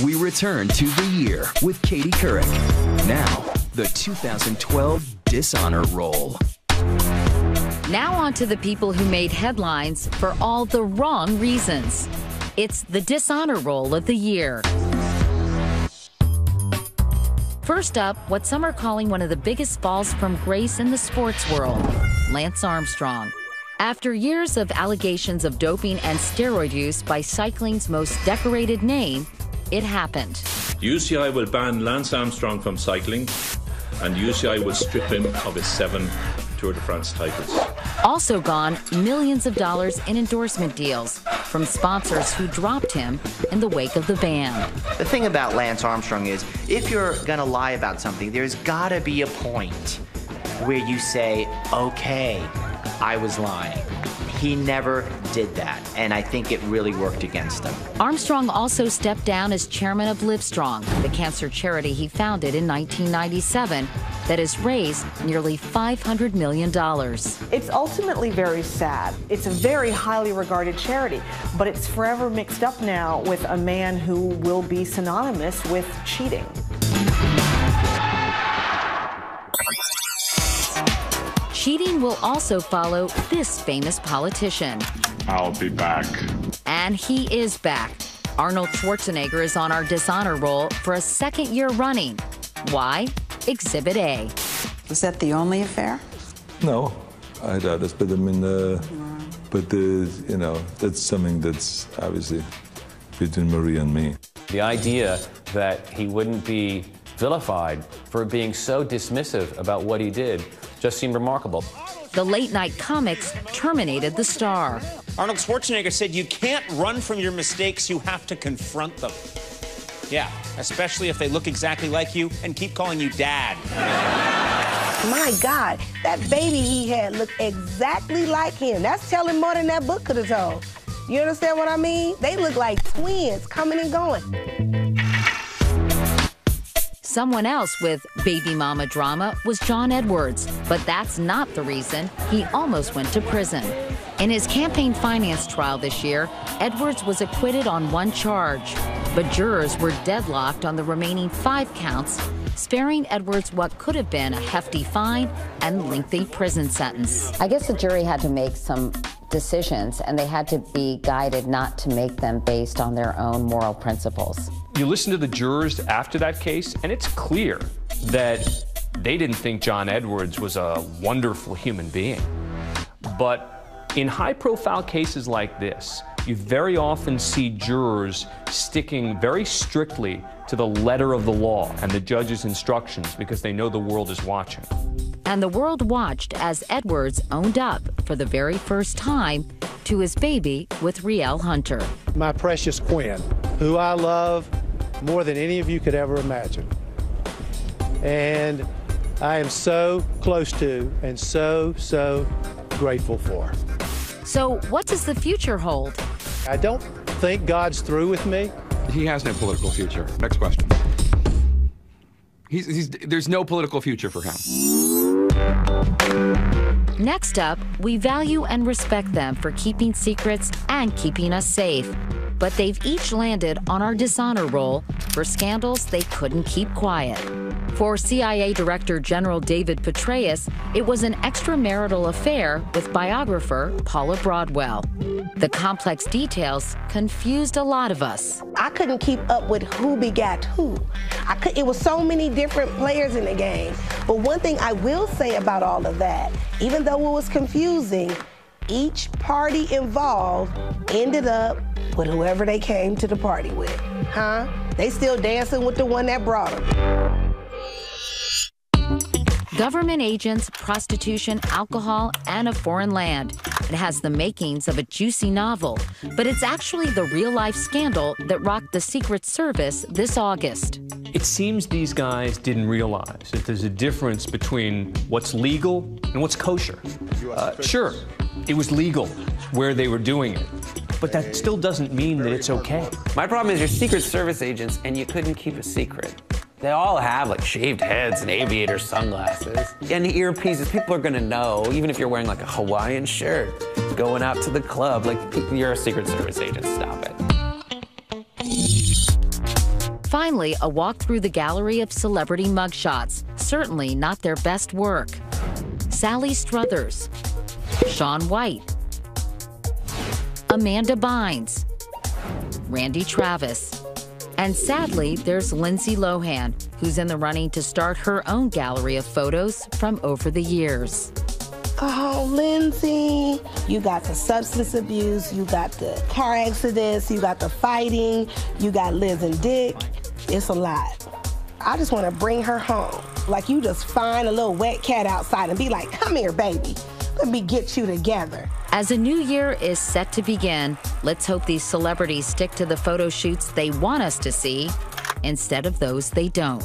we return to the year with Katie Couric. Now, the 2012 Dishonor Roll. Now on to the people who made headlines for all the wrong reasons. It's the Dishonor Roll of the year. First up, what some are calling one of the biggest falls from grace in the sports world, Lance Armstrong. After years of allegations of doping and steroid use by cycling's most decorated name, it happened. UCI will ban Lance Armstrong from cycling, and UCI will strip him of his 7 Tour de France titles. Also gone, millions of dollars in endorsement deals from sponsors who dropped him in the wake of the ban. The thing about Lance Armstrong is, if you're gonna lie about something, there's gotta be a point where you say, okay, I was lying. He never did that, and I think it really worked against him. Armstrong also stepped down as chairman of Livestrong, the cancer charity he founded in 1997 that has raised nearly $500 million. It's ultimately very sad. It's a very highly regarded charity, but it's forever mixed up now with a man who will be synonymous with cheating. Cheating will also follow this famous politician. I'll be back. And he is back. Arnold Schwarzenegger is on our Dishonor Roll for a second year running. Why? Exhibit A. Was that the only affair? No, I doubt it. But I mean, you know, that's something that's obviously between Maria and me. The idea that he wouldn't be vilified for being so dismissive about what he did just seemed remarkable. The late-night comics terminated the star. Arnold Schwarzenegger said you can't run from your mistakes, you have to confront them. Yeah, especially if they look exactly like you and keep calling you Dad. My God, that baby he had looked exactly like him. That's telling more than that book could have told. You understand what I mean? They look like twins coming and going. Someone else with baby mama drama was John Edwards, but that's not the reason he almost went to prison. In his campaign finance trial this year, Edwards was acquitted on 1 charge, but jurors were deadlocked on the remaining 5 counts, sparing Edwards what could have been a hefty fine and lengthy prison sentence. I guess the jury had to make some decisions, and they had to be guided not to make them based on their own moral principles. You listen to the jurors after that case, and it's clear that they didn't think John Edwards was a wonderful human being. But in high-profile cases like this, you very often see jurors sticking very strictly to the letter of the law and the judge's instructions because they know the world is watching. And the world watched as Edwards owned up for the very first time to his baby with Rielle Hunter. My precious Quinn, who I love more than any of you could ever imagine. And I am so close to and so grateful for. So what does the future hold? I don't think God's through with me. He has no political future. Next question. There's no political future for him. Next up, we value and respect them for keeping secrets and keeping us safe. But they've each landed on our Dishonor Roll for scandals they couldn't keep quiet. For CIA Director General David Petraeus, it was an extramarital affair with biographer Paula Broadwell. The complex details confused a lot of us. I couldn't keep up with who begat who. It was so many different players in the game. But one thing I will say about all of that, even though it was confusing, each party involved ended up with whoever they came to the party with. Huh? They still dancing with the one that brought them. Government agents, prostitution, alcohol, and a foreign land. It has the makings of a juicy novel, but it's actually the real-life scandal that rocked the Secret Service this August. It seems these guys didn't realize that there's a difference between what's legal and what's kosher. Sure, it was legal where they were doing it, but that still doesn't mean that it's okay. My problem is you're Secret Service agents and you couldn't keep a secret. They all have like shaved heads and aviator sunglasses and earpieces. People are gonna know, even if you're wearing like a Hawaiian shirt, going out to the club, like you're a Secret Service agent, stop it. finally, a walk through the gallery of celebrity mugshots, certainly not their best work. Sally Struthers, Shaun White, Amanda Bynes, Randy Travis, and sadly, there's Lindsay Lohan, who's in the running to start her own gallery of photos from over the years. Oh, Lindsay, you got the substance abuse, you got the car accidents, you got the fighting, you got Liz and Dick. It's a lot. I just want to bring her home. Like you just find a little wet cat outside and be like, come here, baby. Let me get you together. As a new year is set to begin, let's hope these celebrities stick to the photo shoots they want us to see instead of those they don't.